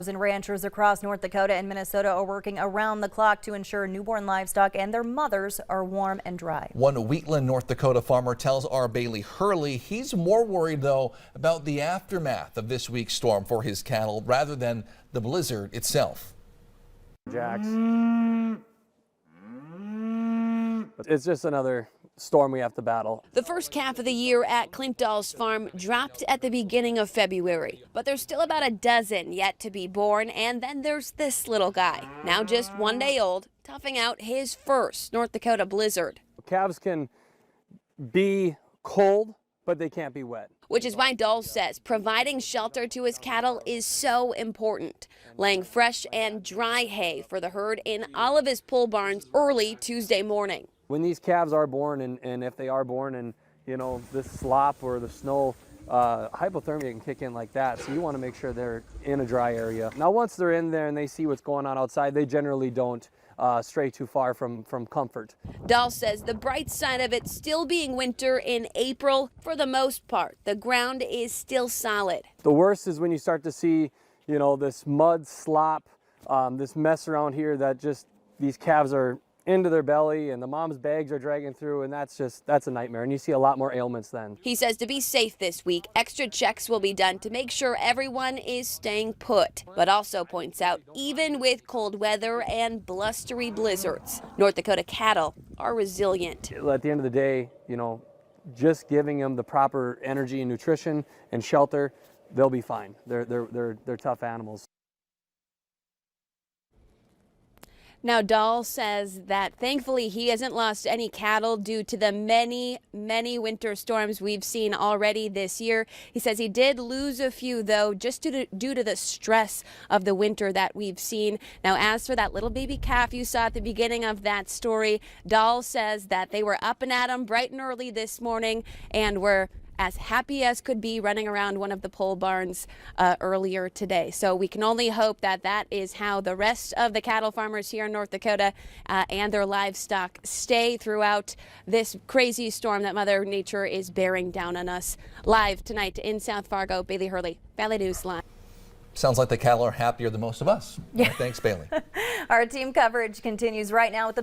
And ranchers across North Dakota and Minnesota are working around the clock to ensure newborn livestock and their mothers are warm and dry. One Wheatland, North Dakota farmer tells our Bailey Hurley he's more worried, though, about the aftermath of this week's storm for his cattle rather than the blizzard itself. Jax. It's just another storm we have to battle. The first calf of the year at Clint Dahl's farm dropped at the beginning of February, but there's still about a dozen yet to be born, and then there's this little guy, now just 1 day old, toughing out his first North Dakota blizzard. Calves can be cold, but they can't be wet. Which is why Dahl says providing shelter to his cattle is so important, laying fresh and dry hay for the herd in all of his pole barns early Tuesday morning. When these calves are born, and if they are born in, this slop or the snow, hypothermia can kick in like that. So you want to make sure they're in a dry area. Now, once they're in there and they see what's going on outside, they generally don't stray too far from comfort. Dahl says the bright side of it still being winter in April, for the most part, the ground is still solid. The worst is when you start to see, this mud slop, this mess around here that just these calves are into their belly and the mom's bags are dragging through, and that's a nightmare, and you see a lot more ailments then. He says to be safe this week, extra checks will be done to make sure everyone is staying put, but also points out even with cold weather and blustery blizzards, North Dakota cattle are resilient. At the end of the day, just giving them the proper energy and nutrition and shelter, they'll be fine. They're tough animals. Now, Dahl says that thankfully he hasn't lost any cattle due to the many winter storms we've seen already this year. He says he did lose a few, though, just due to the stress of the winter that we've seen. Now, as for that little baby calf you saw at the beginning of that story, Dahl says that they were up and at 'em bright and early this morning and were as happy as could be running around one of the pole barns earlier today. So we can only hope that that is how the rest of the cattle farmers here in North Dakota and their livestock stay throughout this crazy storm that Mother Nature is bearing down on us. Live tonight in South Fargo, Bailey Hurley, Valley News Live. Sounds like the cattle are happier than most of us. Yeah. Thanks, Bailey. Our team coverage continues right now with the